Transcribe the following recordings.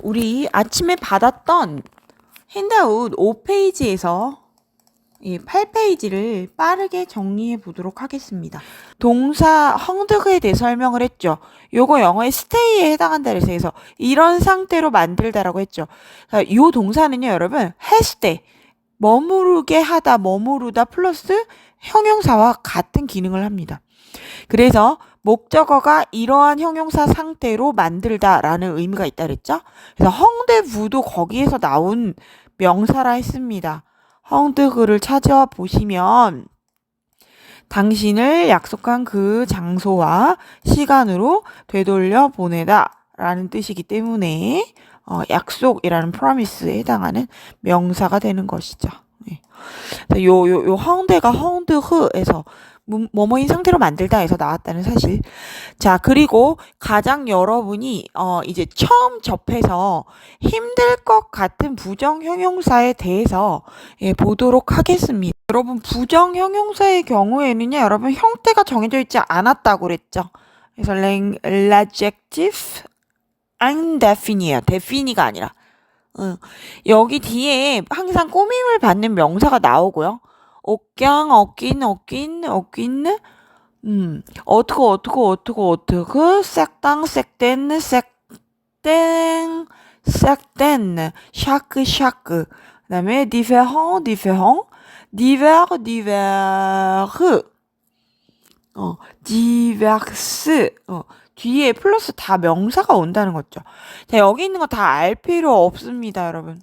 우리 아침에 받았던 핸드아웃 5페이지에서 이 8페이지를 빠르게 정리해 보도록 하겠습니다. 동사 헝드그에 대해 설명을 했죠. 요거 영어의 stay에 해당한다 그래서 이런 상태로 만들다라고 했죠. 요 동사는요, 여러분, has stay, 머무르게 하다, 머무르다 플러스 형용사와 같은 기능을 합니다. 그래서 목적어가 이러한 형용사 상태로 만들다라는 의미가 있다 그랬죠? 그래서 헝드부도 거기에서 나온 명사라 했습니다. 헝드그를 찾아와 보시면 당신을 약속한 그 장소와 시간으로 되돌려 보내다 라는 뜻이기 때문에 약속이라는 promise에 해당하는 명사가 되는 것이죠. 네. 요 헝드가 헝드흐에서 뭐뭐인 상태로 만들다에서 나왔다는 사실. 자, 그리고 가장 여러분이 이제 처음 접해서 힘들 것 같은 부정 형용사에 대해서 보도록 하겠습니다. 여러분, 부정 형용사의 경우에는요, 여러분 형태가 정해져 있지 않았다고 그랬죠. 그래서 adjective indefine이에요. define가 아니라. 여기 뒤에 항상 꾸밈을 받는 명사가 나오고요. 옷경, 얻긴, 어트고, 싹당, 싹댄, 샤크. 그 다음에 différent, diverse, 뒤에 플러스 다 명사가 온다는 거죠. 자, 여기 있는 거 다 알 필요 없습니다, 여러분.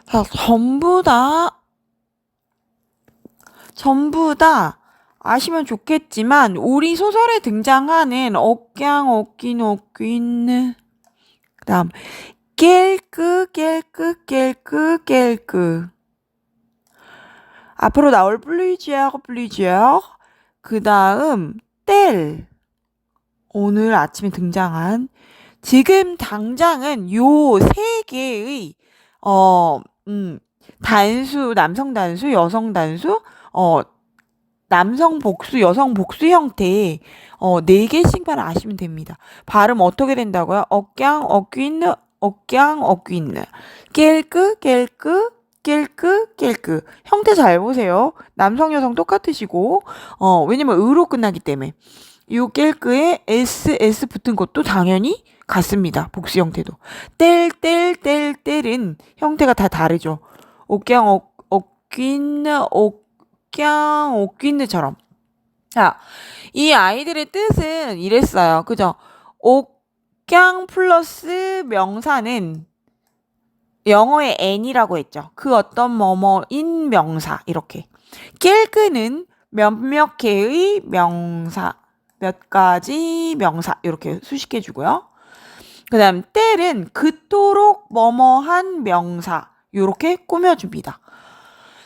자, 전부 다 아시면 좋겠지만, 우리 소설에 등장하는 얻긴, 그 다음, 깰끄. 앞으로 나올 플리지어. 그 다음, 뗄. 오늘 아침에 등장한, 지금 당장은 요 세 개의, 단수, 남성 단수, 여성 단수, 남성 복수, 여성 복수 형태의, 네 개씩만 아시면 됩니다. 발음 어떻게 된다고요? 얻긴, 깰끄. 형태 잘 보세요. 남성, 여성 똑같으시고, 왜냐면 으로 끝나기 때문에. 요 깰끄에 s 붙은 것도 당연히 같습니다. 복수 형태도. 뗄은 형태가 다 다르죠. 옷긴느처럼. 자, 이 아이들의 뜻은 이랬어요. 그죠? 옷gang 플러스 명사는 영어의 n이라고 했죠. 그 어떤 뭐뭐인 명사 이렇게. 깰끄는 몇몇 개의 명사, 몇 가지 명사 이렇게 수식해 주고요. 그 다음 뗄은 그토록 뭐뭐한 명사 이렇게 꾸며줍니다.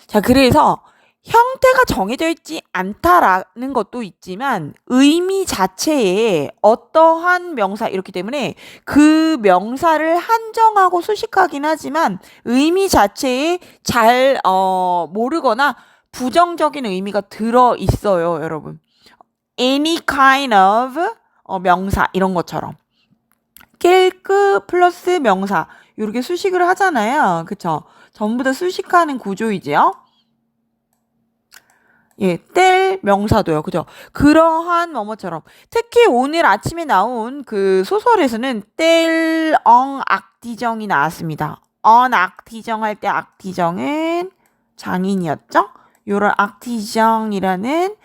자, 그래서 형태가 정해져 있지 않다라는 것도 있지만 의미 자체에 어떠한 명사 이렇기 때문에 그 명사를 한정하고 수식하긴 하지만 의미 자체에 잘 모르거나 부정적인 의미가 들어 있어요, 여러분. any kind of 명사 이런 것처럼. 깰끄 플러스 명사 이렇게 수식을 하잖아요. 그쵸? 전부 다 수식하는 구조이지요. 예, 뗄 명사도요. 그죠? 그러한 뭐뭐처럼. 특히 오늘 아침에 나온 그 소설에서는 뗄 악디정이 나왔습니다. 악디정 할 때 악디정은 장인이었죠? 요런 악디정이라는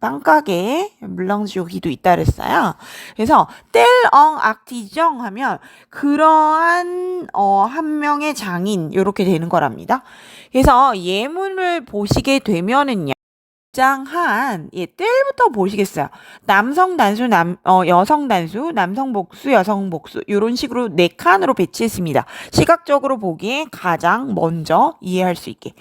빵가게 물렁지오기도 있다 그랬어요. 그래서 뗄 악디정 하면 그러한 한 명의 장인 요렇게 되는 거랍니다. 그래서 예문을 보시게 되면은요. 등장한 뗄부터 보시겠어요. 남성 단수, 여성 단수, 남성 복수, 여성 복수 이런 식으로 네 칸으로 배치했습니다. 시각적으로 보기에 가장 먼저 이해할 수 있게.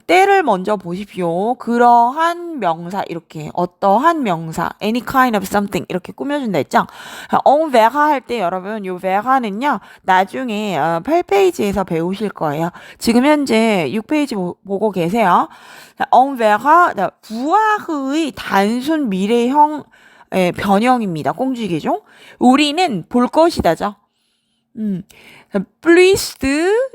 뗄을 먼저 보십시오. 그러한 명사 이렇게 어떠한 명사 any kind of something 이렇게 꾸며준다 했죠. on verra 할 때 여러분 요 verra는요 나중에 8페이지에서 배우실 거예요. 지금 현재 6페이지 보고 계세요. on verra 부화의 단순 미래형 변형입니다. 꽁주기종. 우리는 볼 것이다죠. pleased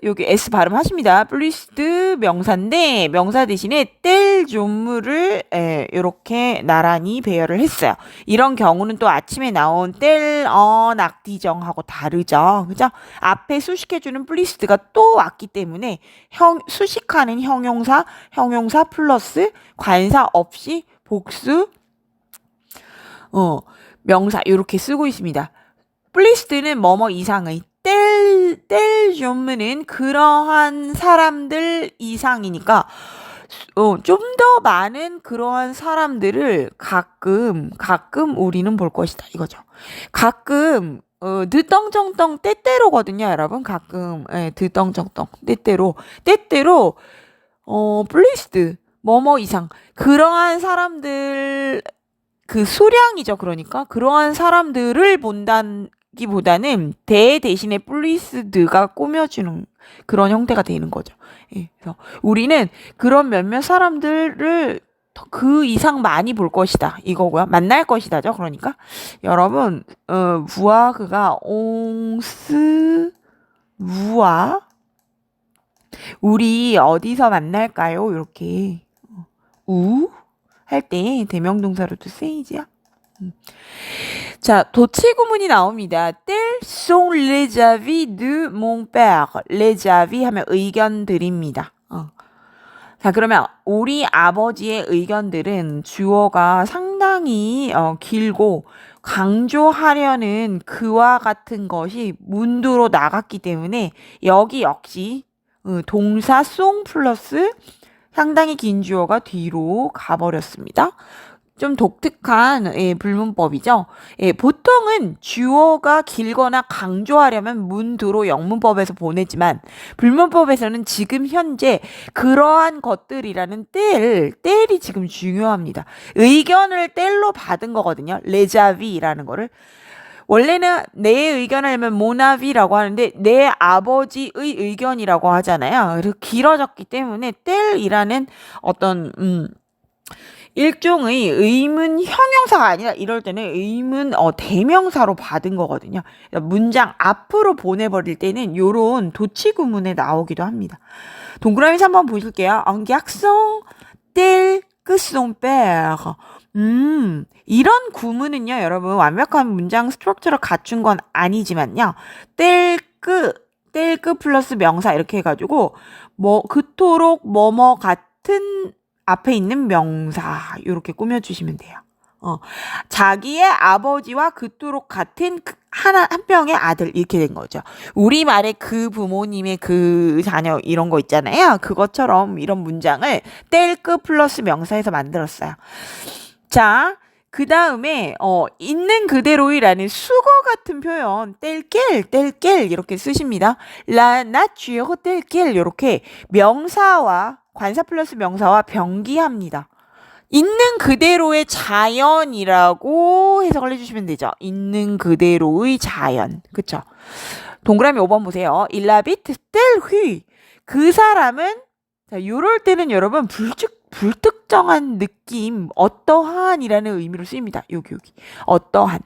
여기 S 발음하십니다. pleased 명사인데 명사 대신에 뗄 조물을 이렇게 나란히 배열을 했어요. 이런 경우는 또 아침에 나온 뗄 낙디정하고 다르죠. 그죠? 앞에 수식해주는 pleased가 또 왔기 때문에 수식하는 형용사 플러스 관사 없이 복수 명사 이렇게 쓰고 있습니다. pleased는 뭐뭐 이상의 뗄 조문은 그러한 사람들 이상이니까 좀 더 많은 그러한 사람들을 가끔 우리는 볼 것이다 이거죠. 가끔 드떵정떵 때때로거든요, 여러분. 가끔 드떵정떵 때때로 pleased 뭐뭐 이상 그러한 사람들 그 수량이죠. 그러니까 그러한 사람들을 본다기보다는 대신에 pleased가 꾸며주는 그런 형태가 되는 거죠. 그래서 우리는 그런 몇몇 사람들을 그 이상 많이 볼 것이다 이거고요. 만날 것이다죠. 그러니까 여러분 부와 그가 옹스 무와 우리 어디서 만날까요? 이렇게 우 할 때 대명동사로도 쓰이지요. 자, 도치 구문이 나옵니다. Tels sont les avis de mon père. Les avis 하면 의견들입니다. 자, 그러면 우리 아버지의 의견들은 주어가 상당히 길고 강조하려는 그와 같은 것이 문두로 나갔기 때문에 여기 역시 동사 송 플러스 상당히 긴 주어가 뒤로 가버렸습니다. 좀 독특한 불문법이죠. 보통은 주어가 길거나 강조하려면 문두로 영문법에서 보내지만 불문법에서는 지금 현재 그러한 것들이라는 뗄이 지금 중요합니다. 의견을 뗄로 받은 거거든요. 레자비라는 거를. 원래는 내 의견을 하면 모나비라고 하는데 내 아버지의 의견이라고 하잖아요. 그래서 길어졌기 때문에 뗄이라는 어떤 일종의 의문 형용사가 아니라 이럴 때는 의문 대명사로 받은 거거든요. 문장 앞으로 보내버릴 때는 요런 도치 구문에 나오기도 합니다. 동그라미 한번 보실게요. Un garçon tel que son père. 이런 구문은요, 여러분, 완벽한 문장 스트럭처를 갖춘 건 아니지만요, 뗄그 플러스 명사 이렇게 해가지고, 그토록 뭐뭐 같은 앞에 있는 명사, 이렇게 꾸며주시면 돼요. 자기의 아버지와 그토록 같은 한 명의 아들, 이렇게 된 거죠. 우리말에 그 부모님의 그 자녀, 이런 거 있잖아요. 그것처럼 이런 문장을 뗄그 플러스 명사에서 만들었어요. 자, 그 다음에 있는 그대로이라는 수거 같은 표현 tel 이렇게 쓰십니다. La nature tel quel 이렇게 명사와 관사 플러스 명사와 병기합니다. 있는 그대로의 자연이라고 해석을 해주시면 되죠. 있는 그대로의 자연. 그쵸? 동그라미 5번 보세요. Il habite tel rue. 그 사람은 자, 요럴 때는 여러분 불특정한 느낌, 어떠한이라는 의미로 쓰입니다. 여기. 어떠한.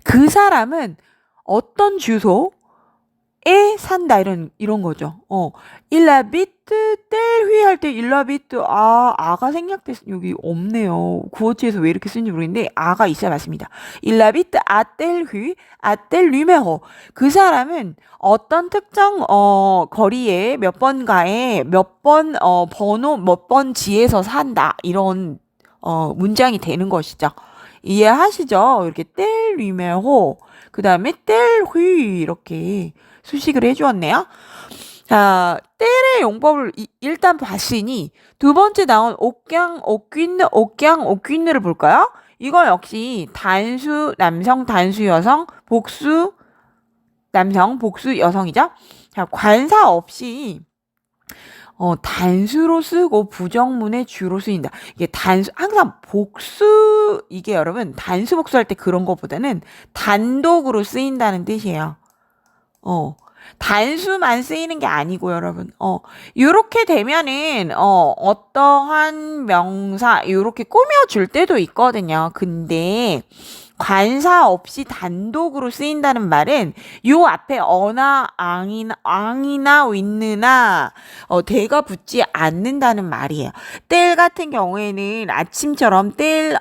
그 사람은 어떤 주소에 산다, 이런 거죠. Il habite tel rue 할 때 il habite, 아가 생략됐, 여기 없네요. 구어체에서 왜 이렇게 쓰는지 모르겠는데, 아가 있어야 맞습니다. Il habite à tel rue, à tel numéro. 그 사람은 어떤 특정, 거리에 몇 번가에 몇 번, 번호, 몇 번 지에서 산다. 이런, 문장이 되는 것이죠. 이해하시죠? 이렇게 tel numéro. 그 다음에 tel rue. 이렇게 수식을 해주었네요. 자, 뗄의 용법을 일단 봤으니 두 번째 나온 옥갱옥균을 볼까요? 이거 역시 단수 남성, 단수 여성, 복수 남성, 복수 여성이죠. 자, 관사 없이 단수로 쓰고 부정문의 주로 쓰인다. 이게 항상 복수, 이게 여러분 단수 복수할 때 그런 것보다는 단독으로 쓰인다는 뜻이에요. 단수만 쓰이는 게 아니고 여러분. 요렇게 되면은 어떠한 명사 요렇게 꾸며줄 때도 있거든요. 근데 관사 없이 단독으로 쓰인다는 말은 요 앞에 어나 앙이나 윈느나 대가 붙지 않는다는 말이에요. 뗄 같은 경우에는 아침처럼 뗄,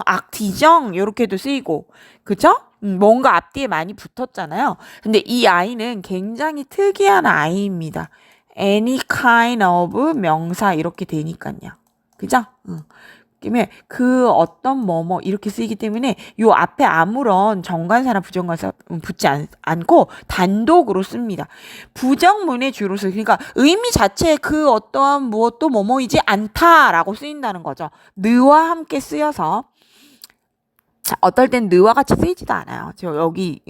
악티정 요렇게도 쓰이고 그쵸? 뭔가 앞뒤에 많이 붙었잖아요. 근데 이 아이는 굉장히 특이한 아이입니다. any kind of 명사 이렇게 되니까요. 그죠? 때문에 그 어떤 뭐뭐 이렇게 쓰이기 때문에 요 앞에 아무런 정관사나 부정관사 붙지 않고 단독으로 씁니다. 부정문에 주로 쓰 그러니까 의미 자체에 그 어떠한 무엇도 뭐뭐이지 않다라고 쓰인다는 거죠. 느와 함께 쓰여서 자, 어떨 땐 느와 같이 쓰이지도 않아요. 저 여기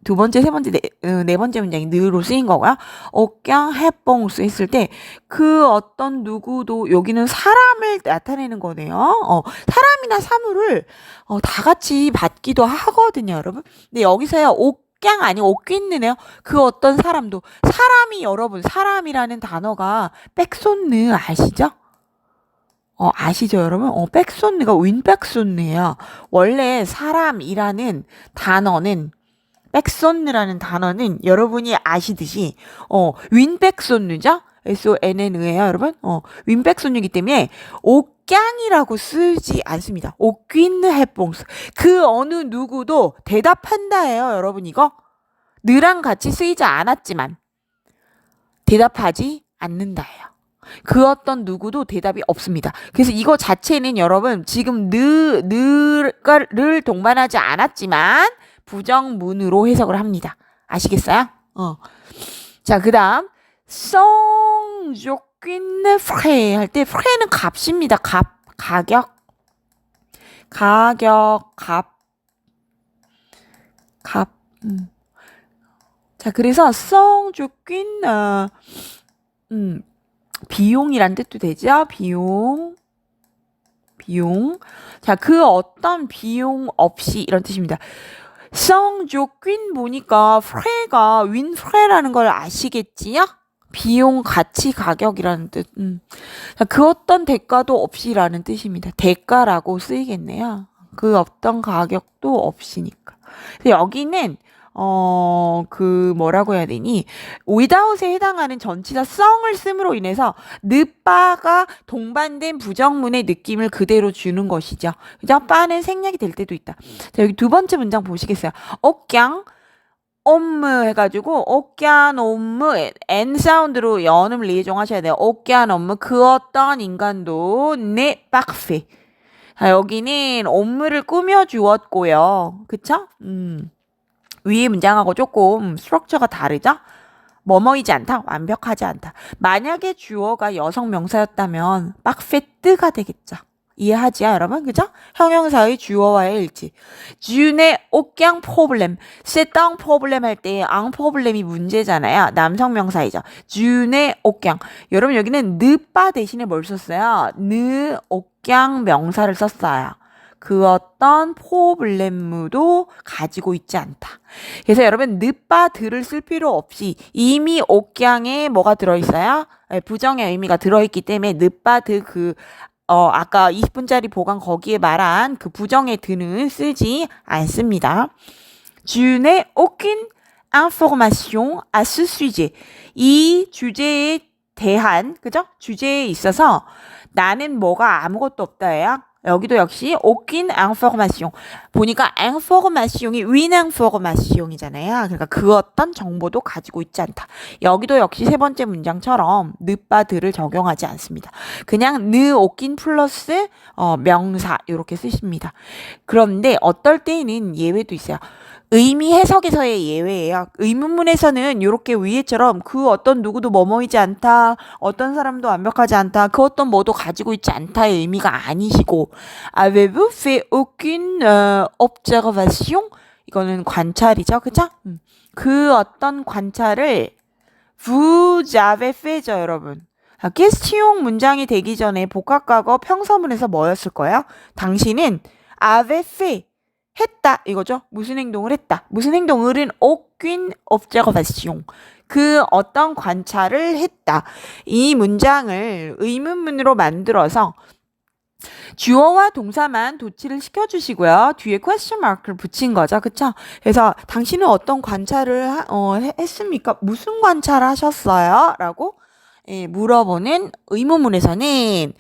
두 번째, 세 번째, 네 번째 문장이 느로 쓰인 거고요. 억양 해뽕 쓰였을 때 그 어떤 누구도 여기는 사람을 나타내는 거네요. 사람이나 사물을 다 같이 받기도 하거든요, 여러분. 근데 여기서요 옥양 아니고 옥귀느네요. 그 어떤 사람도 사람이 여러분 사람이라는 단어가 백손느 아시죠? 아시죠, 여러분? 백손느가 윈백손느예요. 원래 사람이라는 단어는 백손느라는 단어는 여러분이 아시듯이 윈백손느죠? SONN이에요, 여러분. 윈백손느이기 때문에 옥양이라고 쓰지 않습니다. 옥귀느 해뽕스. 그 어느 누구도 대답한다예요, 여러분 이거. 느랑 같이 쓰이지 않았지만 대답하지 않는다예요. 그 어떤 누구도 대답이 없습니다. 그래서 이거 자체는 여러분 지금 느를 동반하지 않았지만 부정문으로 해석을 합니다. 아시겠어요? 자, 그 다음 성조끼는 프레 할 때 프레는 값입니다. 가격 자, 그래서 성조끼는 비용이란 뜻도 되죠. 비용. 자, 그 어떤 비용 없이 이런 뜻입니다. 성조퀸 보니까 프레가 윈프레라는 걸 아시겠지요? 비용, 가치, 가격이라는 뜻. 자, 그 어떤 대가도 없이라는 뜻입니다. 대가라고 쓰이겠네요. 그 어떤 가격도 없이니까. 여기는 뭐라고 해야 되니? without에 해당하는 전치사 성을 씀으로 인해서 느빠가 동반된 부정문의 느낌을 그대로 주는 것이죠. 그죠? 빠는 생략이 될 때도 있다. 자, 여기 두 번째 문장 보시겠어요? 옥양, 옴무 해가지고, 옥양, 옴무, N 사운드로 연음을 예정하셔야 돼요. 옥양, 옴무, 그 어떤 인간도, 네, 빡페. 자, 여기는 옴무를 꾸며주었고요. 그쵸? 위의 문장하고 조금 스트럭처가 다르죠? 뭐뭐이지 않다, 완벽하지 않다. 만약에 주어가 여성 명사였다면 빡페뜨가 되겠죠. 이해하지요, 여러분? 그죠? 형용사의 주어와의 일치. 주네 옥양 포블렘, 세땅 포블렘 할 때 앙 포블렘이 문제잖아요. 남성 명사이죠. 주네 옥양. 여러분 여기는 느빠 대신에 뭘 썼어요? 느 옥양 명사를 썼어요. 그 어떤 포블렘도 가지고 있지 않다. 그래서 여러분 느빠들을 쓸 필요 없이 이미 옥양에 뭐가 들어있어요? 부정의 의미가 들어있기 때문에 느빠드 아까 20분짜리 보강 거기에 말한 그 부정의 드는 쓰지 않습니다. Je n'ai aucune information à ce sujet. 이 주제에 대한, 그죠? 주제에 있어서 나는 뭐가 아무것도 없다예요. 여기도 역시 aucune information. 보니까 information이 win information이잖아요. 그러니까 그 어떤 정보도 가지고 있지 않다. 여기도 역시 세 번째 문장처럼 느빠들을 적용하지 않습니다. 그냥 느 aucune 플러스 명사 이렇게 쓰십니다. 그런데 어떨 때는 예외도 있어요. 의미 해석에서의 예외예요. 의문문에서는 이렇게 위에처럼 그 어떤 누구도 뭐뭐이지 않다, 어떤 사람도 완벽하지 않다, 그 어떤 뭐도 가지고 있지 않다의 의미가 아니시고 avez-vous fait aucune observation? 이거는 관찰이죠, 그죠? 그 어떤 관찰을 vous avez fait죠, 여러분. 퀘스티용 문장이 되기 전에 복합과거 평서문에서 뭐였을 거예요? 당신은 avez fait 했다 이거죠. 무슨 행동을 했다. 무슨 행동을은 aucune observation. 그 어떤 관찰을 했다. 이 문장을 의문문으로 만들어서 주어와 동사만 도치를 시켜주시고요. 뒤에 question mark를 붙인 거죠. 그쵸? 그래서 당신은 어떤 관찰을 했습니까? 무슨 관찰을 하셨어요? 라고 물어보는 의문문에서는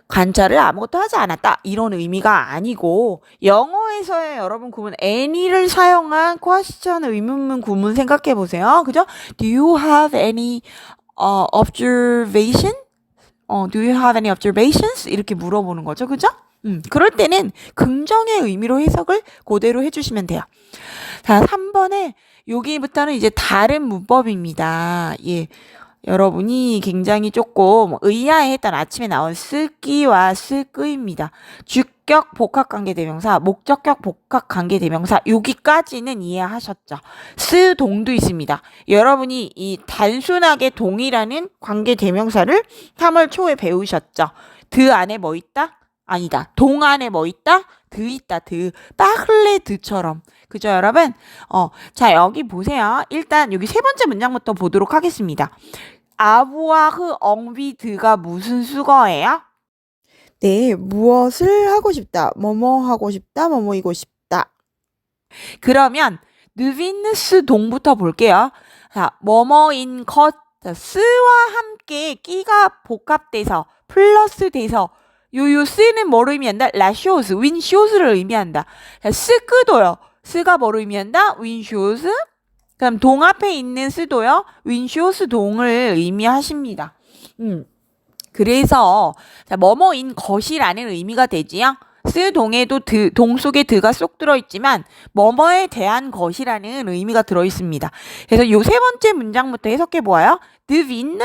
관찰을 아무것도 하지 않았다 이런 의미가 아니고 영어에서의 여러분 구문 any를 사용한 question 의문문 구문 생각해 보세요. 그죠? Do you have any observation? Do you have any observations? 이렇게 물어보는 거죠. 그죠? 그럴 때는 긍정의 의미로 해석을 그대로 해주시면 돼요. 자, 3번에 여기부터는 이제 다른 문법입니다. 예. 여러분이 굉장히 조금 의아해했던 아침에 나온 쓰기와 쓰끄입니다. 주격 복합관계대명사, 목적격 복합관계대명사 여기까지는 이해하셨죠? 쓰동도 있습니다. 여러분이 이 단순하게 동이라는 관계대명사를 3월 초에 배우셨죠? 드 안에 뭐 있다? 아니다. 동 안에 뭐 있다? 드 있다. 드. 빠글레 드처럼. 그죠, 여러분? 자, 여기 보세요. 일단 여기 세 번째 문장부터 보도록 하겠습니다. 아부아흐 엉비드가 무슨 수거예요? 네, 무엇을 하고 싶다. 뭐뭐 하고 싶다. 뭐뭐이고 싶다. 그러면 느비느스 동부터 볼게요. 자, 뭐뭐인 것. 자, 스와 함께 끼가 복합돼서 플러스 돼서 요 스는 뭐를 의미한다? 라쇼스, 윈쇼스를 의미한다. 자, 스크도요. 스가 뭐를 의미한다? 윈쇼스. 그럼 동 앞에 있는 스도요. 윈쇼스 동을 의미하십니다. 그래서 자, 뭐뭐인 것이라는 의미가 되지요. 스 동에도 동 속에 드가 쏙 들어있지만 뭐뭐에 대한 것이라는 의미가 들어있습니다. 그래서 요 세 번째 문장부터 해석해 보아요. 드빈.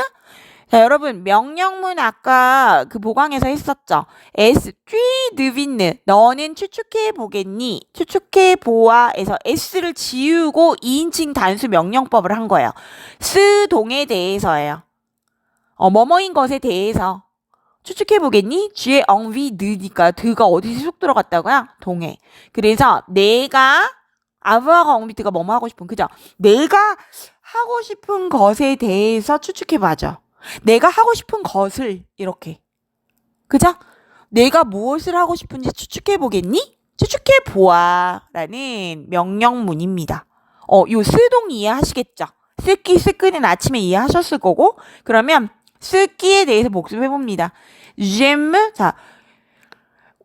자, 여러분 명령문 아까 그 보강에서 했었죠. S 드빈 너는 추측해 보겠니? 추측해 보아에서 S를 지우고 2인칭 단수 명령법을 한 거예요. 스 동에 대해서예요. 뭐뭐인 것에 대해서 추측해 보겠니? 쥐의 엉위 느니까 드가 어디서 쏙 들어갔다고요? 동에. 그래서 내가 아브아가 엉비드가 뭐뭐 하고 싶은 그죠? 내가 하고 싶은 것에 대해서 추측해 봐죠. 내가 하고 싶은 것을 이렇게. 그죠? 내가 무엇을 하고 싶은지 추측해 보겠니? 추측해 보아라는 명령문입니다. 요 스동 이해하시겠죠? 쓰기는 아침에 이해하셨을 거고 그러면 쓰기에 대해서 복습해 봅니다. j'aime 자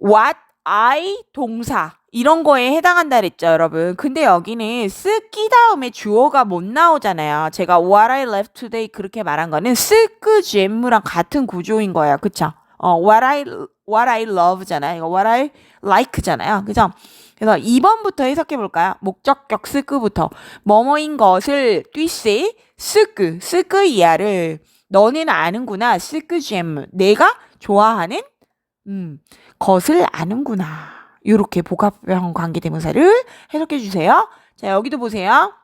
what I 동사 이런 거에 해당한다 그랬죠, 여러분. 근데 여기는 쓰기 다음에 주어가 못 나오잖아요. 제가 what I left today 그렇게 말한 거는 쓰그 j'aime랑 같은 구조인 거예요. 그쵸? what I love잖아요. 이거 what I like잖아요. 그죠? 그래서 2번부터 해석해 볼까요? 목적격 쓰그부터. 뭐뭐인 것을 뛰세 쓰그 이하를 너는 아는구나. 쓰그 j'aime 내가 좋아하는 것을 아는구나. 요렇게 복합형 관계대명사를 해석해 주세요. 자, 여기도 보세요.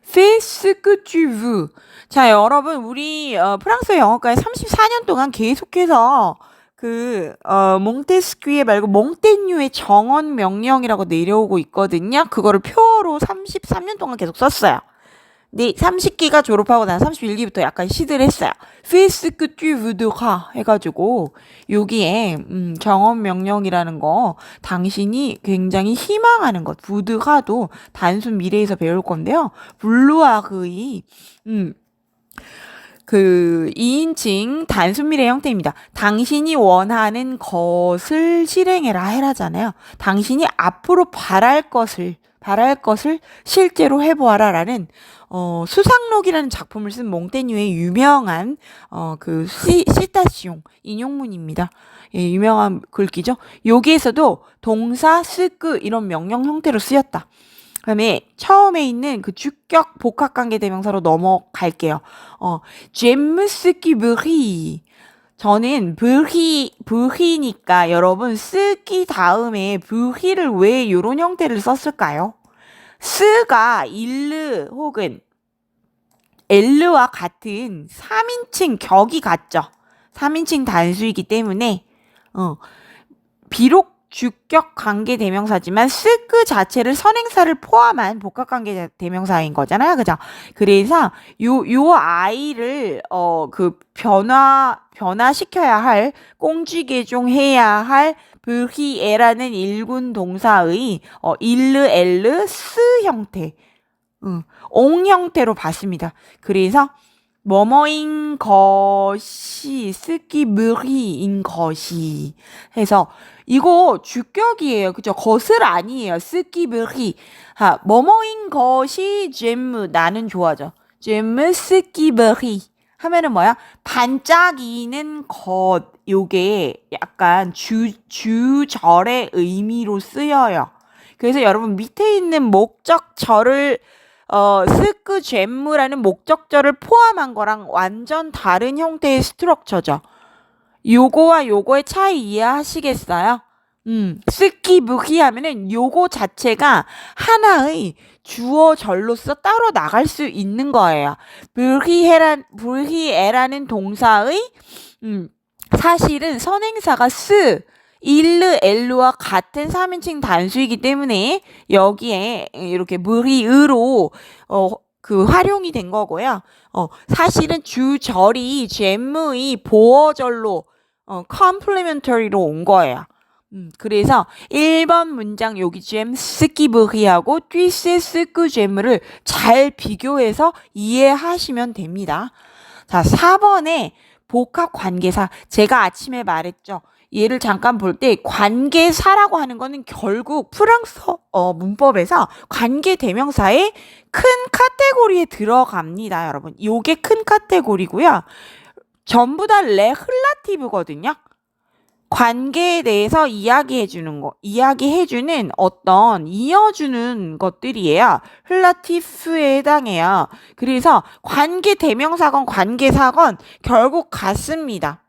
Fais ce que tu veux. 자, 여러분, 우리 프랑스 영어과에 34년 동안 계속해서 몽테스퀴에 말고 몽테뉴의 정언 명령이라고 내려오고 있거든요. 그거를 표어로 33년 동안 계속 썼어요. 네, 30기가 졸업하고 난 31기부터 약간 시들 했어요. Fais que tu voudras 해가지고 여기에 정언 명령이라는 거 당신이 굉장히 희망하는 것 voud라도 단순 미래에서 배울 건데요. 블루아그의 그 2인칭 단순 미래 형태입니다. 당신이 원하는 것을 실행해라 해라잖아요. 당신이 앞으로 바랄 것을 실제로 해보아라 라는 수상록이라는 작품을 쓴 몽테뉴의 유명한 시타시옹 인용문입니다. 예, 유명한 글귀죠. 여기에서도 동사 스크 이런 명령 형태로 쓰였다. 그다음에 처음에 있는 그 주격 복합관계 대명사로 넘어갈게요. 제무스키 브히 저는 브히니까 여러분 쓰기 다음에 브히를 왜 이런 형태를 썼을까요? 스가 일르 혹은 엘르와 같은 3인칭 격이 같죠. 3인칭 단수이기 때문에 비록 주격 관계 대명사지만 쓰그 자체를 선행사를 포함한 복합 관계 대명사인 거잖아요. 그죠? 그래서 요 아이를 그 변화시켜야 할 꽁쥐개종해야 할 브히에라는 일군 동사의 일르 엘르 스 형태, 옹 형태로 봤습니다. 그래서 뭐뭐인 것이 스키브리인 것이 해서 이거 주격이에요. 그죠? 것을 아니에요. 스키브리. 뭐뭐인 것이 잼무 나는 좋아져. 잼무 스키브리 하면은 뭐야? 반짝이는 것. 요게 약간 주절의 의미로 쓰여요. 그래서 여러분 밑에 있는 목적절을 스크 잼무라는 목적절을 포함한 거랑 완전 다른 형태의 스트럭처죠. 요거와 요거의 차이 이해하시겠어요? 스키부기 하면은 요거 자체가 하나의 주어절로서 따로 나갈 수 있는 거예요. 불히에라는 동사의 사실은 선행사가 일르 엘루와 같은 3인칭 단수이기 때문에 여기에 이렇게 무리으로 그 활용이 된 거고요. 사실은 주절이 잼무의 보어절로 컴플리멘터리로 온 거예요. 그래서 1번 문장 여기 잼 스키브리하고 뒤세 스크 잼무를 잘 비교해서 이해하시면 됩니다. 자, 4번에 복합 관계사. 제가 아침에 말했죠. 얘를 잠깐 볼 때 관계사라고 하는 거는 결국 프랑스어 문법에서 관계 대명사의 큰 카테고리에 들어갑니다, 여러분. 요게 큰 카테고리고요. 전부 다 레플라티브거든요. 관계에 대해서 이야기해주는 어떤 이어주는 것들이에요. 플라티프에 해당해요. 그래서 관계 대명사건 관계사건 결국 같습니다.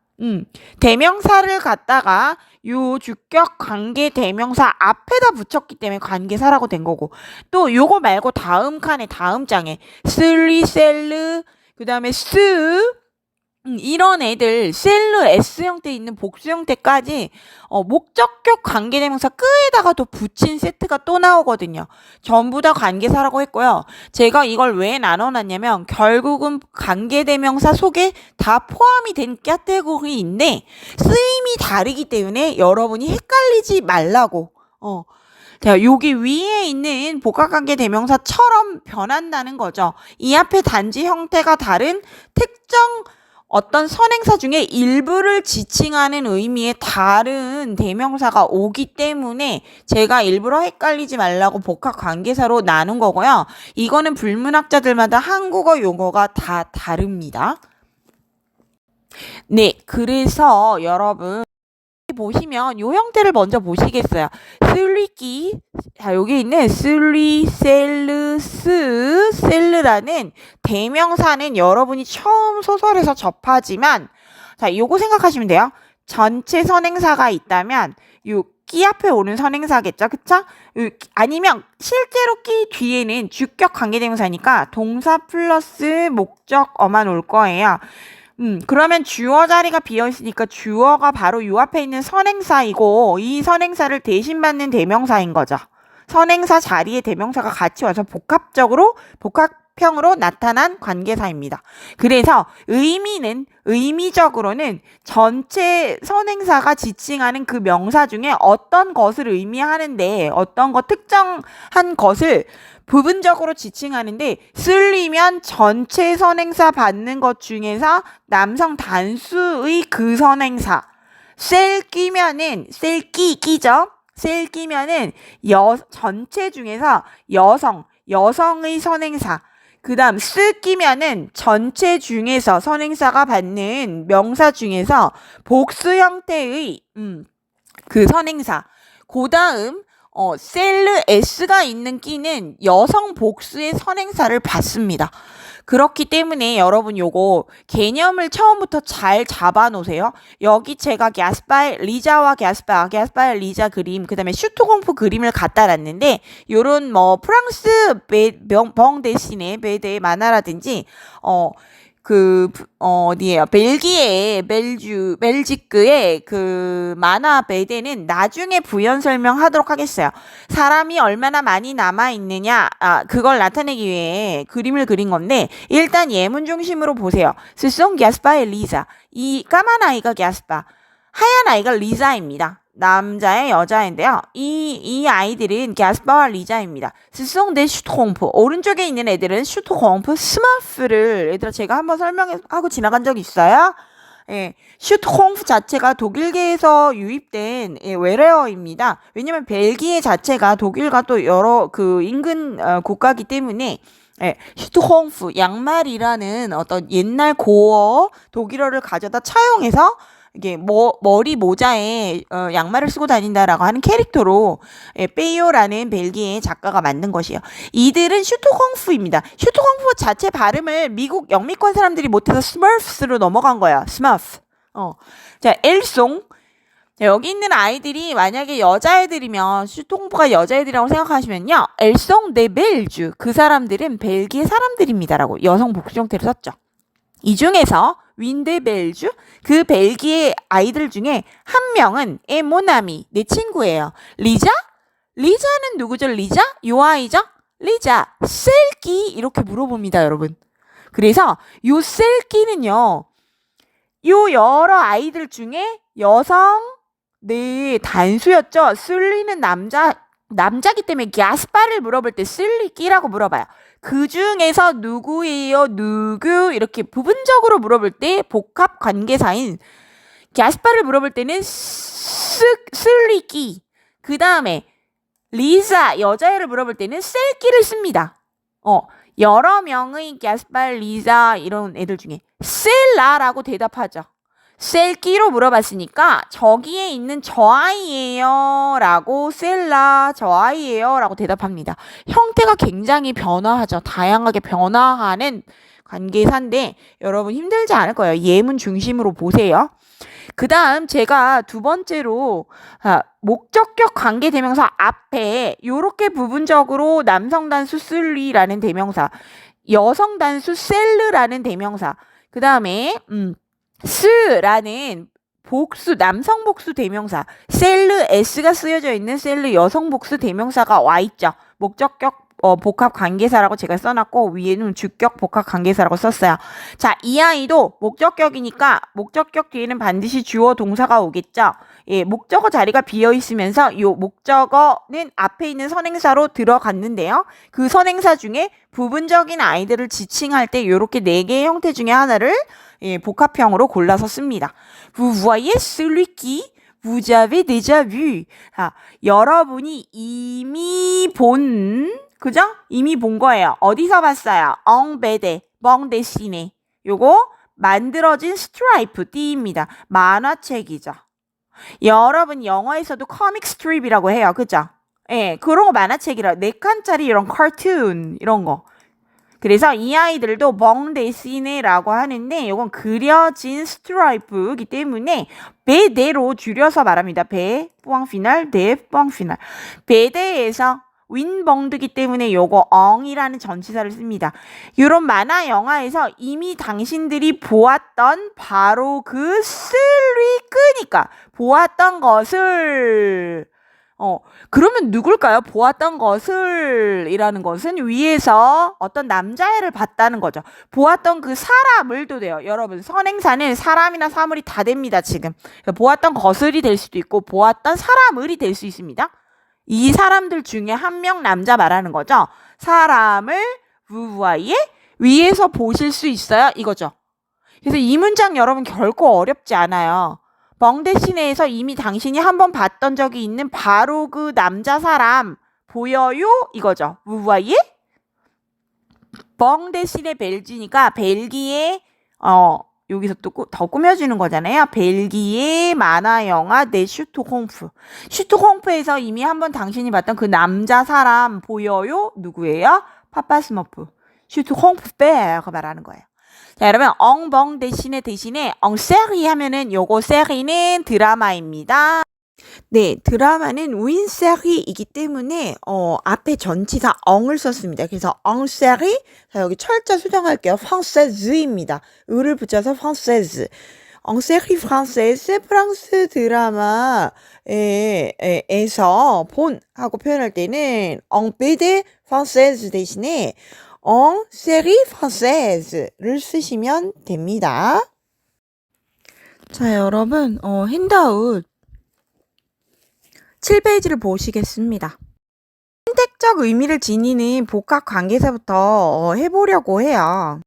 대명사를 갖다가 요 주격 관계 대명사 앞에다 붙였기 때문에 관계사라고 된 거고, 또 요거 말고 다음 장에 슬리셀르 그 다음에 이런 애들 셀르 S 형태 있는 복수 형태까지 목적격 관계대명사 끄에다가 또 붙인 세트가 또 나오거든요. 전부 다 관계사라고 했고요. 제가 이걸 왜 나눠놨냐면 결국은 관계대명사 속에 다 포함이 된 카테고리인데 쓰임이 다르기 때문에 여러분이 헷갈리지 말라고. 자, 여기 위에 있는 복합관계 대명사처럼 변한다는 거죠. 이 앞에 단지 형태가 다른 특정 어떤 선행사 중에 일부를 지칭하는 의미의 다른 대명사가 오기 때문에 제가 일부러 헷갈리지 말라고 복합관계사로 나눈 거고요. 이거는 불문학자들마다 한국어 용어가 다 다릅니다. 네, 그래서 여러분 보시면 요 형태를 먼저 보시겠어요. 슬리기, 자 여기 있는 셀르라는 대명사는 여러분이 처음 소설에서 접하지만, 자 요거 생각하시면 돼요. 전체 선행사가 있다면 요 끼 앞에 오는 선행사겠죠, 그쵸? 아니면 실제로 끼 뒤에는 주격 관계대명사니까 동사 플러스 목적어만 올 거예요. 그러면 주어 자리가 비어있으니까 주어가 바로 요 앞에 있는 선행사이고 이 선행사를 대신받는 대명사인 거죠. 선행사 자리에 대명사가 같이 와서 복합형으로 나타난 관계사입니다. 그래서 의미적으로는 전체 선행사가 지칭하는 그 명사 중에 어떤 것을 의미하는데 어떤 것 특정한 것을 부분적으로 지칭하는데 쓸리면 전체 선행사 받는 것 중에서 남성 단수의 그 선행사 셀 끼면은 전체 중에서 여성의 선행사 그 다음 쓰 끼면은 전체 중에서 선행사가 받는 명사 중에서 복수 형태의 그 선행사 그 다음 셀르 S가 있는 끼는 여성 복수의 선행사를 받습니다. 그렇기 때문에 여러분 요거 개념을 처음부터 잘 잡아놓으세요. 여기 제가 리자와 게스파일 리자 그림, 그 다음에 슈트공프 그림을 갖다 놨는데 요런 프랑스 벙 대신에 베드의 만화라든지 어디에요? 벨기에, 벨지크의 그 만화 베데는 나중에 부연 설명하도록 하겠어요. 사람이 얼마나 많이 남아있느냐, 그걸 나타내기 위해 그림을 그린 건데, 일단 예문 중심으로 보세요. 스송 갸스파의 리자. 이 까만 아이가 갸스파, 하얀 아이가 리자입니다. 남자의 여자인데요. 이 아이들은 갸스파와 리자입니다. 스송 데 슈트홈프. 오른쪽에 있는 애들은 슈트홈프 스마프를 얘들아 제가 한번 설명하고 지나간 적이 있어요. 예, 슈트홈프 자체가 독일계에서 유입된 외래어입니다. 왜냐면 벨기에 자체가 독일과 또 여러 그 인근 국가이기 때문에 슈트홈프 양말이라는 어떤 옛날 고어 독일어를 가져다 차용해서 이게 머리 모자에 양말을 쓰고 다닌다라고 하는 캐릭터로 빼요라는 벨기에 작가가 만든 것이에요. 이들은 슈트콩프입니다. 슈트콩프 자체 발음을 미국 영미권 사람들이 못해서 스머프스로 넘어간 거야. 스머프. 자, 엘송. 자, 여기 있는 아이들이 만약에 여자애들이면 슈트콩프가 여자애들이라고 생각하시면요. 엘송 데 벨주. 그 사람들은 벨기에 사람들입니다라고 여성 복수 형태를 썼죠. 이 중에서 윈데벨주 그 벨기에 아이들 중에 한 명은 에모나미 내 친구예요. 리자는 누구죠? 리자? 요 아이죠? 리자 셀기 이렇게 물어봅니다, 여러분. 그래서 요 셀기는요, 요 여러 아이들 중에 여성 네 단수였죠. 쓸리는 남자기 때문에 갸스파를 물어볼 때 쓸리끼라고 물어봐요. 그 중에서 누구예요? 누구? 이렇게 부분적으로 물어볼 때 복합 관계사인 갸스파를 물어볼 때는 쓸리끼. 그 다음에 리사 여자애를 물어볼 때는 셀끼를 씁니다. 여러 명의 갸스파, 리사 이런 애들 중에 셀라라고 대답하죠. 셀끼로 물어봤으니까 저기에 있는 저 아이예요 라고 셀라 저 아이예요 라고 대답합니다. 형태가 굉장히 변화하죠. 다양하게 변화하는 관계사인데 여러분 힘들지 않을 거예요. 예문 중심으로 보세요. 그 다음 제가 두 번째로 목적격 관계대명사 앞에 요렇게 부분적으로 남성 단수 쓸리라는 대명사, 여성 단수 셀르라는 대명사, 그 다음에 스라는 복수, 남성 복수 대명사, 셀르, S가 쓰여져 있는 셀르 여성 복수 대명사가 와 있죠. 목적격 복합 관계사라고 제가 써놨고 위에는 주격 복합 관계사라고 썼어요. 자, 이 아이도 목적격이니까 목적격 뒤에는 반드시 주어 동사가 오겠죠. 예, 목적어 자리가 비어 있으면서 요 목적어는 앞에 있는 선행사로 들어갔는데요. 그 선행사 중에 부분적인 아이들을 지칭할 때 요렇게 4개의 형태 중에 하나를 복합형으로 골라서 씁니다. Vous voyez celui qui vous avez déjà vu. 여러분이 이미 본, 그죠? 이미 본 거예요. 어디서 봤어요? En BD, bande dessinée. 요거 만들어진 스트라이프, 띠입니다. 만화책이죠. 여러분 영어에서도 커믹 스트립이라고 해요. 그죠? 예, 그런 거 만화책이라 4칸짜리 이런 카툰 이런 거. 그래서 이 아이들도 벙데시네라고 하는데 이건 그려진 스트라이프이기 때문에 베데로 줄여서 말합니다. 베, 뻥피날, 데, 뻥피날. 베데에서 윈벙드기 때문에 요거 엉이라는 전치사를 씁니다. 이런 만화 영화에서 이미 당신들이 보았던 바로 그 슬이 끄니까 보았던 것을 그러면 누굴까요? 보았던 것을 이라는 것은 위에서 어떤 남자애를 봤다는 거죠. 보았던 그 사람을도 돼요. 여러분 선행사는 사람이나 사물이 다 됩니다. 지금 보았던 것을이 될 수도 있고 보았던 사람을이 될 수 있습니다. 이 사람들 중에 한 명 남자 말하는 거죠. 사람을 부부와의 위에서 보실 수 있어요. 이거죠. 그래서 이 문장 여러분 결코 어렵지 않아요. 벙데시네에서 이미 당신이 한번 봤던 적이 있는 바로 그 남자 사람 보여요? 이거죠. 부부와의 벙데시네 벨지니까 벨기에 여기서 또 더 꾸며주는 거잖아요. 벨기에 만화 영화 네 슈트홈프. 슈트홈프에서 이미 한번 당신이 봤던 그 남자 사람 보여요? 누구예요? 파파스머프. 슈트홈프 빼고 말하는 거예요. 자, 여러분 엉벙 대신에 엉세리 하면은 요거 세리는 드라마입니다. 네, 드라마는 une série이기 때문에 앞에 전치사 엉을 썼습니다. 그래서 en série, 자 여기 철자 수정할게요. française입니다. 을을 붙여서 française. en série française, 프랑스 드라마에서 본 하고 표현할 때는 en BD française 대신에 en série française를 쓰시면 됩니다. 자, 여러분, 핸드아웃 7페이지를 보시겠습니다. 선택적 의미를 지니는 복합 관계사부터 해보려고 해요.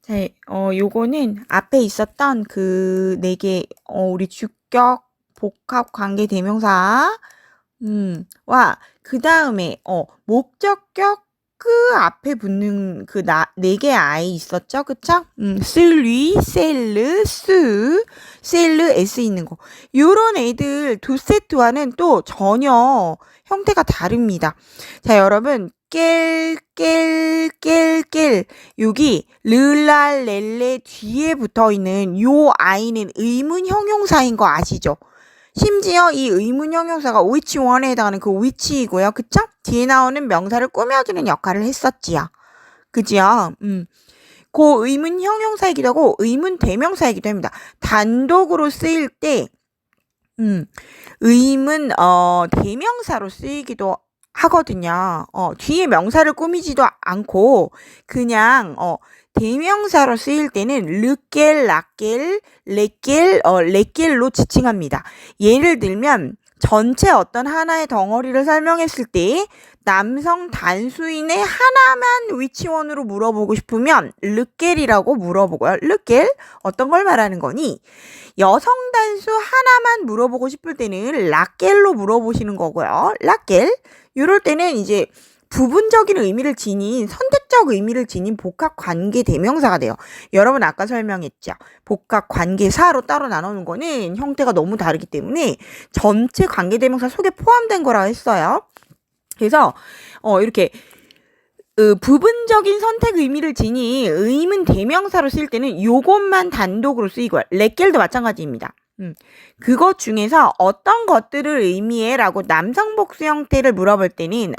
자, 요거는 앞에 있었던 그 4개, 우리 주격, 복합 관계 대명사, 와, 그 다음에, 목적격 그 앞에 붙는 그 4개 아이 있었죠? 그쵸? celui, celle, su, celle, s 있는 거. 요런 애들 두 세트와는 또 전혀 형태가 다릅니다. 자, 여러분, 깰. 여기, 르랄, 렐레 뒤에 붙어 있는 요 아이는 의문 형용사인 거 아시죠? 심지어 이 의문 형용사가 which one에 해당하는 그 which이고요. 그쵸? 뒤에 나오는 명사를 꾸며주는 역할을 했었지요. 그죠? 그 의문 형용사이기도 하고 의문 대명사이기도 합니다. 단독으로 쓰일 때 의문 대명사로 쓰이기도 하거든요. 뒤에 명사를 꾸미지도 않고 그냥 대명사로 쓰일 때는 르겔, 라겔, 레겔로 지칭합니다. 예를 들면 전체 어떤 하나의 덩어리를 설명했을 때 남성 단수인의 하나만 위치원으로 물어보고 싶으면 르겔이라고 물어보고요. 르겔 어떤 걸 말하는 거니? 여성 단수 하나만 물어보고 싶을 때는 라겔로 물어보시는 거고요. 라겔 이럴 때는 이제 부분적인 의미를 지닌 선택적 의미를 지닌 복합 관계 대명사가 돼요. 여러분 아까 설명했죠. 복합 관계사로 따로 나누는 거는 형태가 너무 다르기 때문에 전체 관계 대명사 속에 포함된 거라 했어요. 그래서 이렇게 부분적인 선택 의미를 지닌 의문 대명사로 쓸 때는 요것만 단독으로 쓰이고요. 레겔도 마찬가지입니다. 그것 중에서 어떤 것들을 의미해?라고 남성 복수 형태를 물어볼 때는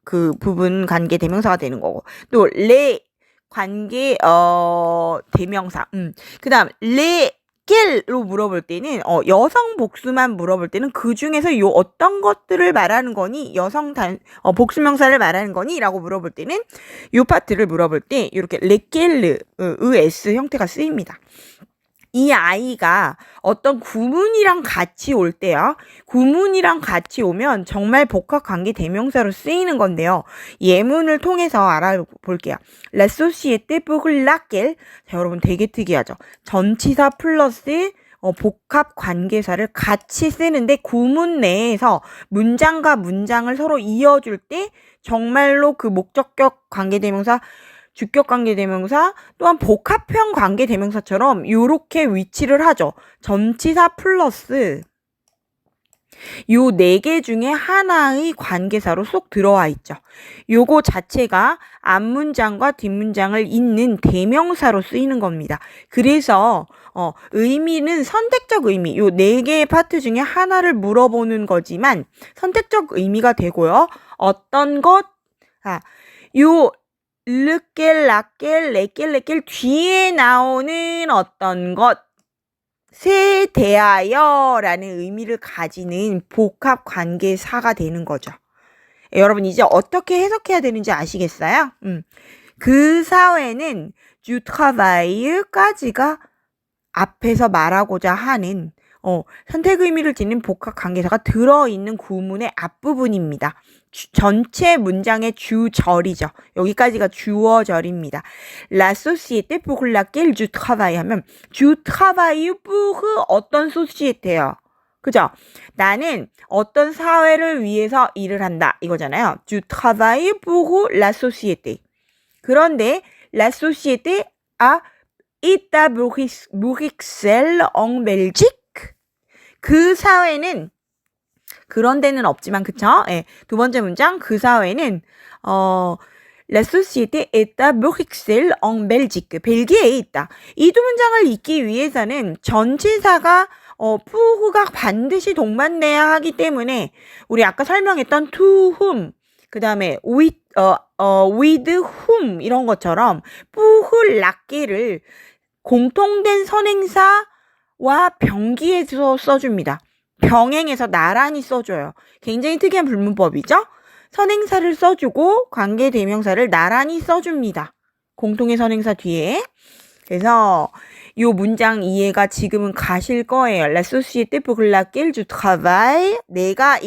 그 부분 관계 대명사가 되는 거고 또 레 관계 대명사 그다음 레겔로 물어볼 때는 여성 복수만 물어볼 때는 그 중에서 요 어떤 것들을 말하는 거니 여성 복수 명사를 말하는 거니라고 물어볼 때는 요 파트를 물어볼 때 이렇게 레겔르 s 형태가 쓰입니다. 이 아이가 어떤 구문이랑 같이 올 때요. 구문이랑 같이 오면 정말 복합 관계 대명사로 쓰이는 건데요. 예문을 통해서 알아볼게요. La société pour laquelle 자, 여러분 되게 특이하죠. 전치사 플러스 복합 관계사를 같이 쓰는데 구문 내에서 문장과 문장을 서로 이어줄 때 정말로 그 목적격 관계대명사 주격 관계대명사 또한 복합형 관계대명사처럼 요렇게 위치를 하죠. 전치사 플러스 요 4개 중에 하나의 관계사로 쏙 들어와 있죠. 요거 자체가 앞문장과 뒷문장을 잇는 대명사로 쓰이는 겁니다. 그래서 의미는 선택적 의미, 요 4개의 파트 중에 하나를 물어보는 거지만 선택적 의미가 되고요. 어떤 것, 요 르겔, 라겔, 레겔 뒤에 나오는 어떤 것에 대하여라는 의미를 가지는 복합 관계사가 되는 거죠. 여러분 이제 어떻게 해석해야 되는지 아시겠어요? 그 사회는 du travail까지가 앞에서 말하고자 하는 선택 의미를 지닌 복합 관계사가 들어있는 구문의 앞부분입니다. 전체 문장의 주절이죠. 여기까지가 주어절입니다. La société pour laquelle je travaille 하면 je travaille pour 어떤 소시에테요. 그죠? 나는 어떤 사회를 위해서 일을 한다. 이거잖아요. Je travaille pour la société. 그런데 la société est à Bruxelles en Belgique. 그 사회는 그런 데는 없지만 그쵸? 예. 두 번째 문장 그 사회는 La société est à Bruxelles en Belgique. 벨기에에 있다. 이 두 문장을 읽기 위해서는 전치사가 뿌흐가 반드시 동반돼야 하기 때문에 우리 아까 설명했던 to whom 그 다음에 with whom 이런 것처럼 뿌흐 락게를 공통된 선행사와 병기에서 써줍니다. 병행해서 나란히 써줘요. 굉장히 특이한 불문법이죠. 선행사를 써주고 관계대명사를 나란히 써줍니다. 공통의 선행사 뒤에. 그래서 요 문장 이해가 지금은 가실 거예요. La société pour laquelle je travaille. 내가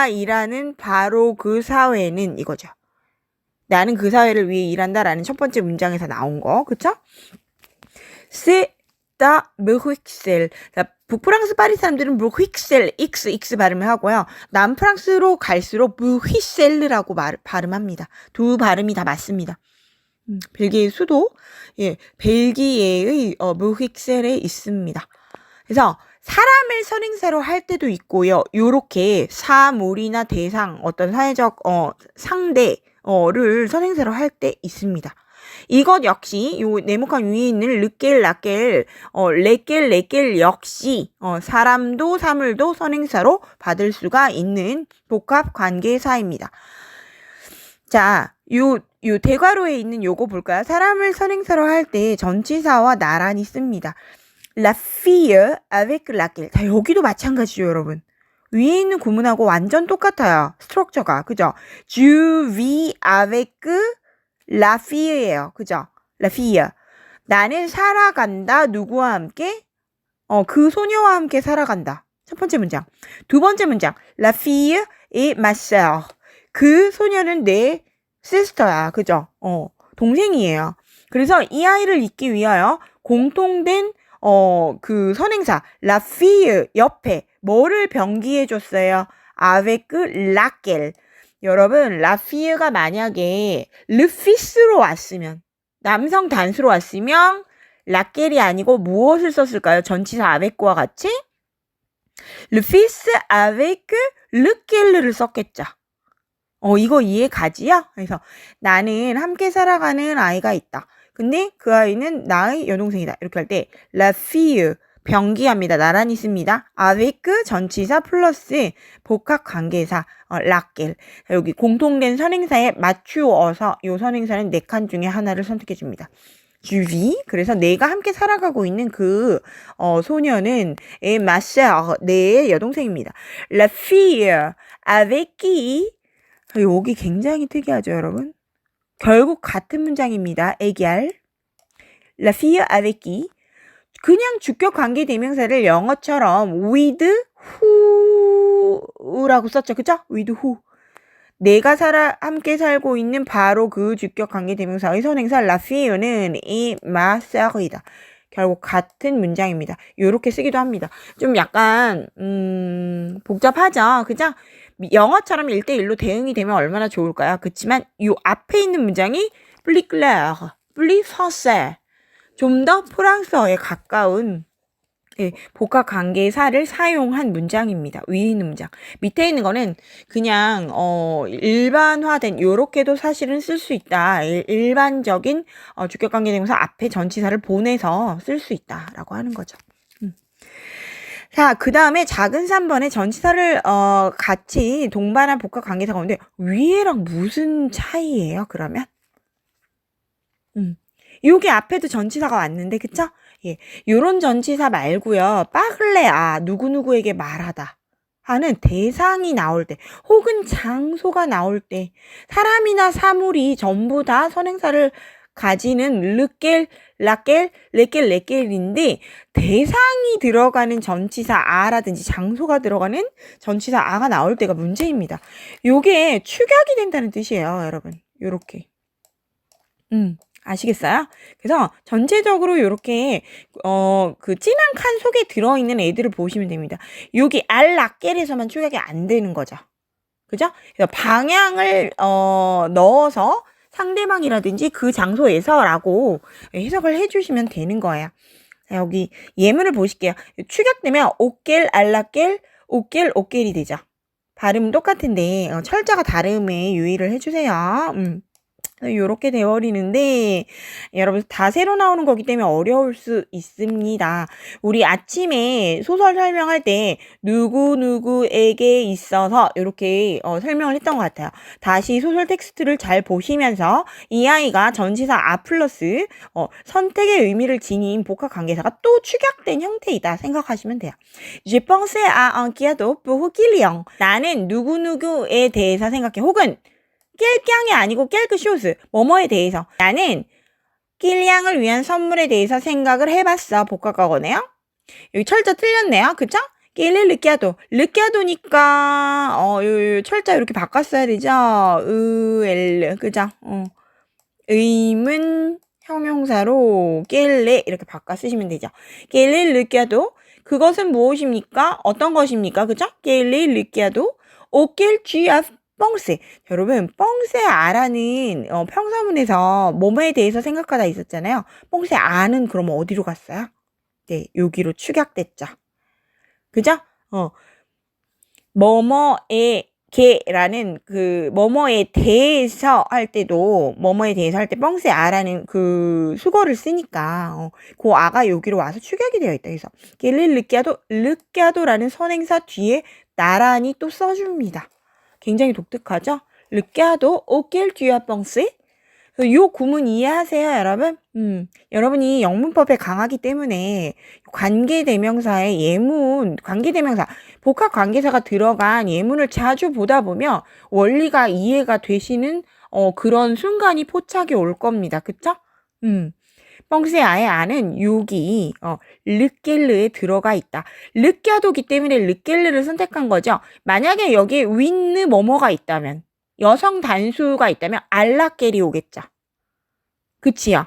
일하는 바로 그 사회는 이거죠. 나는 그 사회를 위해 일한다라는 첫 번째 문장에서 나온 거. 그쵸? C'est à Bruxelles. 북프랑스 파리 사람들은 브휘셀 x 발음을 하고요. 남프랑스로 갈수록 브휘셀르라고 발음합니다. 두 발음이 다 맞습니다. 벨기에의 수도, 벨기에의 브휘셀에 있습니다. 그래서 사람을 선행사로 할 때도 있고요. 요렇게 사물이나 대상, 어떤 사회적 상대를 선행사로 할 때 있습니다. 이것 역시 요 네모칸 위에 있는 르겔, 라겔, 레겔 역시 사람도 사물도 선행사로 받을 수가 있는 복합 관계사입니다. 자, 요 대괄호에 있는 요거 볼까요? 사람을 선행사로 할 때 전치사와 나란히 씁니다. La fille avec laquelle. 자, 여기도 마찬가지죠, 여러분. 위에 있는 구문하고 완전 똑같아요. 스트럭처가. 그죠? Je vis avec la fille예요. 그죠? La fille. 나는 살아간다. 누구와 함께? 그 소녀와 함께 살아간다. 첫 번째 문장. 두 번째 문장. La fille est ma sœur. 그 소녀는 내 sister야. 그죠? 동생이에요. 그래서 이 아이를 잊기 위하여 공통된 그 선행사 la fille 옆에 뭐를 병기해 줬어요? avec laquelle. 여러분, la fille가 만약에 le fits로 왔으면, 남성 단수로 왔으면 laquelle이 아니고 무엇을 썼을까요? 전치사 avec과 같이 le fils avec lequelle를 썼겠죠. 이거 이해 가지요? 그래서 나는 함께 살아가는 아이가 있다. 근데 그 아이는 나의 여동생이다. 이렇게 할 때 la fille 병기합니다. 나란히 씁니다. avec 전치사 플러스 복합 관계사 laquelle. 여기 공통된 선행사에 맞추어서 이 선행사는 4칸 중에 하나를 선택해 줍니다. 주비. 그래서 내가 함께 살아가고 있는 그 소녀는 ma sœur, 내 여동생입니다. La fille avec qui. 여기 굉장히 특이하죠, 여러분. 결국 같은 문장입니다. égal. La fille avec qui. 그냥 주격 관계 대명사를 영어처럼 with who라고 썼죠. 그죠? with who. 내가 함께 살고 있는 바로 그 주격 관계 대명사의 선행사 la fille는 이 ma sœur이다. 결국 같은 문장입니다. 요렇게 쓰기도 합니다. 좀 약간 복잡하죠. 그죠? 영어처럼 1대1로 대응이 되면 얼마나 좋을까요? 그렇지만 요 앞에 있는 문장이 plus clair, plus français. 좀 더 프랑스어에 가까운 복합 관계사를 사용한 문장입니다. 위에 있는 문장. 밑에 있는 거는 그냥 일반화된 요렇게도 사실은 쓸 수 있다. 일반적인 주격 관계 대명사 앞에 전치사를 보내서 쓸 수 있다라고 하는 거죠. 자, 그 다음에 작은 3번에 전치사를 같이 동반한 복합 관계사가 오는데 위에랑 무슨 차이예요? 그러면? 요게 앞에도 전치사가 왔는데, 그쵸? 예. 요런 전치사 말고요. 빠글레아, 누구누구에게 말하다 하는 대상이 나올 때, 혹은 장소가 나올 때, 사람이나 사물이 전부 다 선행사를 가지는 르겔, 라겔, 레겔, 레겔인데, 대상이 들어가는 전치사 아라든지 장소가 들어가는 전치사 아가 나올 때가 문제입니다. 요게 축약이 된다는 뜻이에요, 여러분. 요렇게. 아시겠어요? 그래서 전체적으로 이렇게 그 진한 칸 속에 들어있는 애들을 보시면 됩니다. 여기 알라겔에서만 축약이 안 되는 거죠. 그죠? 그래서 방향을 넣어서 상대방이라든지 그 장소에서라고 해석을 해주시면 되는 거예요. 자, 여기 예문을 보실게요. 축약되면 오겔, 알라겔, 오겔, 오겔이 되죠. 발음은 똑같은데 철자가 다름에 유의를 해주세요. 요렇게 돼버리는데 여러분 다 새로 나오는 거기 때문에 어려울 수 있습니다. 우리 아침에 소설 설명할 때 누구누구에게 있어서 이렇게 설명을 했던 것 같아요. 다시 소설 텍스트를 잘 보시면서 이 아이가 전치사 아 플러스 선택의 의미를 지닌 복합 관계사가 또 축약된 형태이다 생각하시면 돼요. Je pensais à un cadeau pour Kilian. 나는 누구누구에 대해서 생각해. 혹은 깰깡이 아니고 깰크쇼스 뭐뭐에 대해서 나는 낄량을 위한 선물에 대해서 생각을 해봤어. 복합과거네요. 여기 철자 틀렸네요. 그쵸? 낄릴 르끼아도니까 요 철자 이렇게 바꿨어야 되죠. 엘르 그죠? 의문 형용사로 낄레 이렇게 바꿔 쓰시면 되죠. 낄릴 르끼아도 그것은 무엇입니까? 어떤 것입니까? 그죠? 낄릴 르끼아도 오낄 쥐아 뻥세. 여러분, 뻥세 아라는 평서문에서 뭐뭐에 대해서 생각하다 있었잖아요. 뻥세 아는 그러면 어디로 갔어요? 네, 여기로 축약됐죠. 그죠? 뭐뭐에게라는 그 뭐뭐에 대해서 할 때도 뭐뭐에 대해서 할 때 뻥세 아라는 그 수거를 쓰니까 그 아가 여기로 와서 축약이 되어 있다. 그래서 낄릴 르끼아도라는 선행사 뒤에 나란히 또 써줍니다. 굉장히 독특하죠? 르끼아도 오낄 쥐아 뻥스? 요 구문 이해하세요, 여러분? 여러분이 영문법에 강하기 때문에 관계대명사의 예문, 관계대명사, 복합관계사가 들어간 예문을 자주 보다 보면 원리가 이해가 되시는 그런 순간이 포착이 올 겁니다. 그쵸? 뻥세아의 아는 여기 르켈르에 들어가 있다. 르끼아도기 때문에 르켈르를 선택한 거죠. 만약에 여기에 윈느 뭐뭐가 있다면 여성 단수가 있다면 알라켈이 오겠죠. 그치요?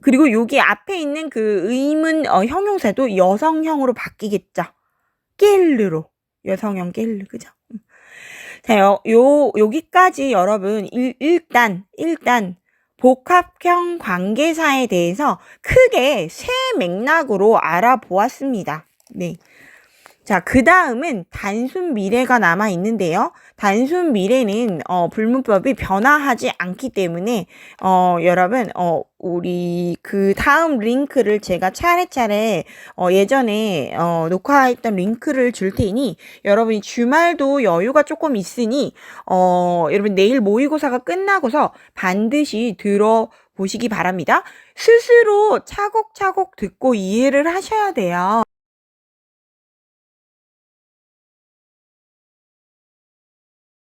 그리고 여기 앞에 있는 그 의문 형용사도 여성형으로 바뀌겠죠. 깰르로 여성형 깰르 그죠? 자, 여기까지 여러분 일단 복합형 관계사에 대해서 크게 세 맥락으로 알아보았습니다. 네. 자, 그 다음은 단순 미래가 남아 있는데요. 단순 미래는 불문법이 변화하지 않기 때문에 여러분 우리 그 다음 링크를 제가 차례차례 예전에 녹화했던 링크를 줄 테니 여러분이 주말도 여유가 조금 있으니 여러분 내일 모의고사가 끝나고서 반드시 들어보시기 바랍니다. 스스로 차곡차곡 듣고 이해를 하셔야 돼요.